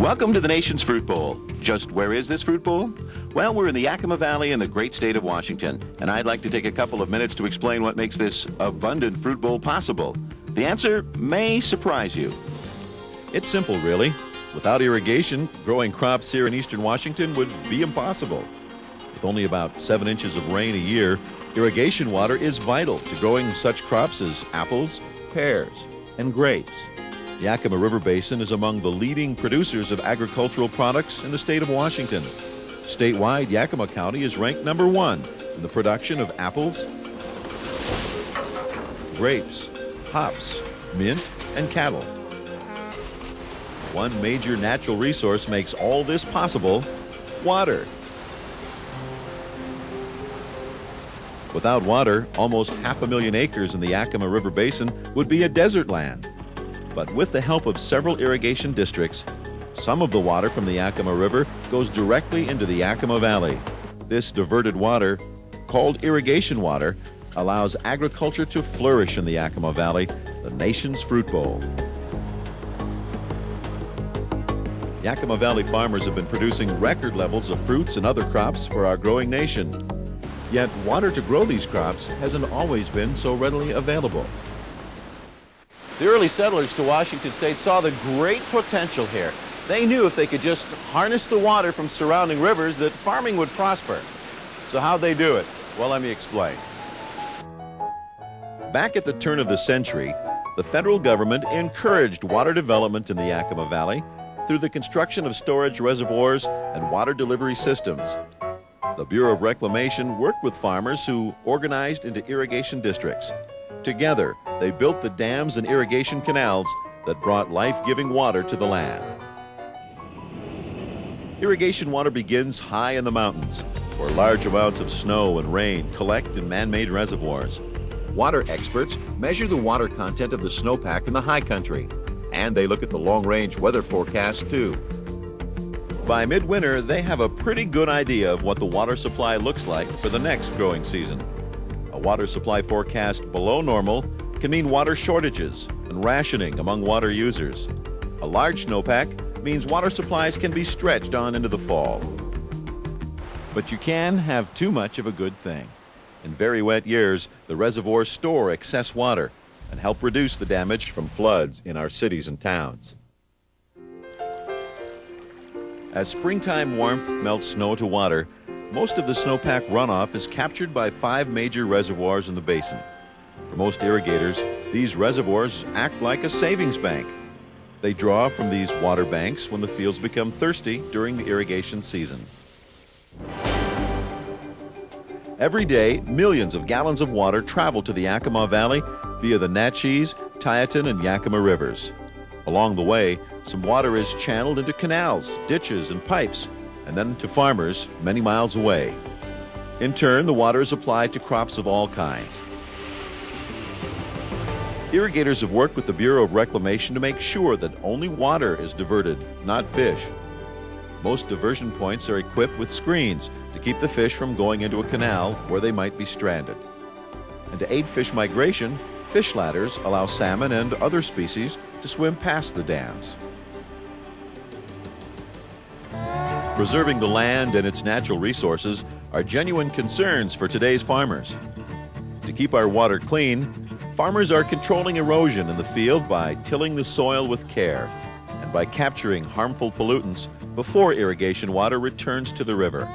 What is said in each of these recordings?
Welcome to the nation's Fruit Bowl. Just where is this Fruit Bowl? Well, we're in the Yakima Valley in the great state of Washington, and I'd like to take a couple of minutes to explain what makes this abundant fruit bowl possible. The answer may surprise you. It's simple, really. Without irrigation, growing crops here in eastern Washington would be impossible. With only about 7 inches of rain a year, irrigation water is vital to growing such crops as apples, pears, and grapes. The Yakima River Basin is among the leading producers of agricultural products in the state of Washington. Statewide, Yakima County is ranked number 1 in the production of apples, grapes, hops, mint, and cattle. One major natural resource makes all this possible: water. Without water, almost 500,000 acres in the Yakima River Basin would be a desert land. But with the help of several irrigation districts, some of the water from the Yakima River goes directly into the Yakima Valley. This diverted water, called irrigation water, allows agriculture to flourish in the Yakima Valley, the nation's fruit bowl. Yakima Valley farmers have been producing record levels of fruits and other crops for our growing nation. Yet water to grow these crops hasn't always been so readily available. The early settlers to Washington State saw the great potential here. They knew if they could just harness the water from surrounding rivers that farming would prosper. So how'd they do it? Well, let me explain. Back at the turn of the century, the federal government encouraged water development in the Yakima Valley through the construction of storage reservoirs and water delivery systems. The Bureau of Reclamation worked with farmers who organized into irrigation districts. Together, they built the dams and irrigation canals that brought life-giving water to the land. Irrigation water begins high in the mountains, where large amounts of snow and rain collect in man-made reservoirs. Water experts measure the water content of the snowpack in the high country, and they look at the long-range weather forecast too. By midwinter, they have a pretty good idea of what the water supply looks like for the next growing season. A water supply forecast below normal can mean water shortages and rationing among water users. A large snowpack means water supplies can be stretched on into the fall. But you can have too much of a good thing. In very wet years, the reservoirs store excess water and help reduce the damage from floods in our cities and towns. As springtime warmth melts snow to water, most of the snowpack runoff is captured by 5 major reservoirs in the basin. For most irrigators, these reservoirs act like a savings bank. They draw from these water banks when the fields become thirsty during the irrigation season. Every day, millions of gallons of water travel to the Yakima Valley via the Natchez, Tieton, and Yakima rivers. Along the way, some water is channeled into canals, ditches, and pipes, and then to farmers many miles away. In turn, the water is applied to crops of all kinds. Irrigators have worked with the Bureau of Reclamation to make sure that only water is diverted, not fish. Most diversion points are equipped with screens to keep the fish from going into a canal where they might be stranded. And to aid fish migration, fish ladders allow salmon and other species to swim past the dams. Preserving the land and its natural resources are genuine concerns for today's farmers. To keep our water clean, farmers are controlling erosion in the field by tilling the soil with care and by capturing harmful pollutants before irrigation water returns to the river.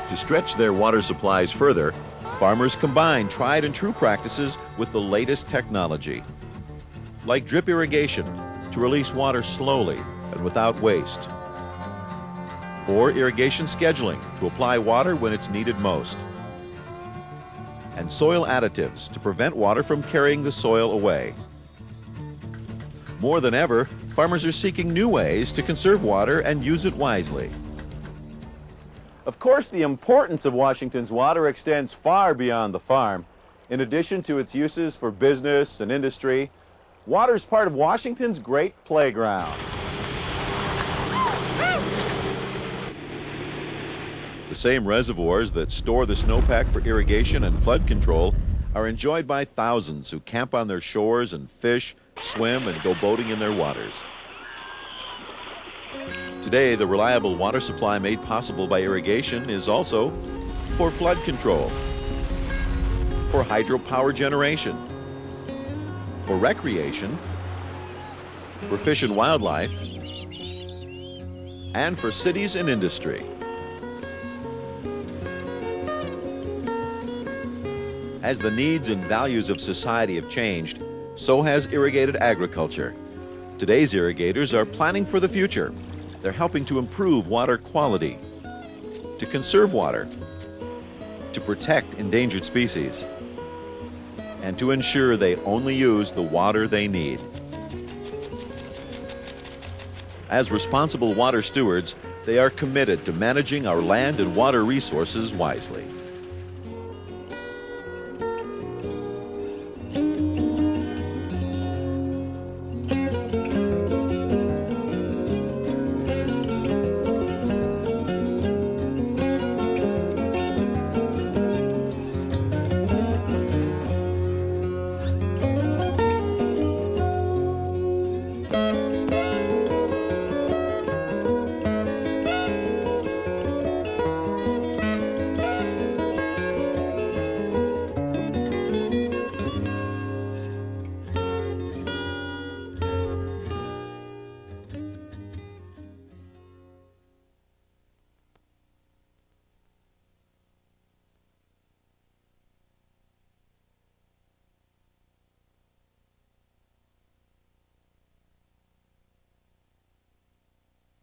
To stretch their water supplies further, farmers combine tried and true practices with the latest technology, like drip irrigation to release water slowly and without waste, or irrigation scheduling to apply water when it's needed most, and soil additives to prevent water from carrying the soil away. More than ever, farmers are seeking new ways to conserve water and use it wisely. Of course, the importance of Washington's water extends far beyond the farm. In addition to its uses for business and industry, water is part of Washington's great playground. The same reservoirs that store the snowpack for irrigation and flood control are enjoyed by thousands who camp on their shores and fish, swim, and go boating in their waters. Today, the reliable water supply made possible by irrigation is also for flood control, for hydropower generation, for recreation, for fish and wildlife, and for cities and industry. As the needs and values of society have changed, so has irrigated agriculture. Today's irrigators are planning for the future. They're helping to improve water quality, to conserve water, to protect endangered species, and to ensure they only use the water they need. As responsible water stewards, they are committed to managing our land and water resources wisely.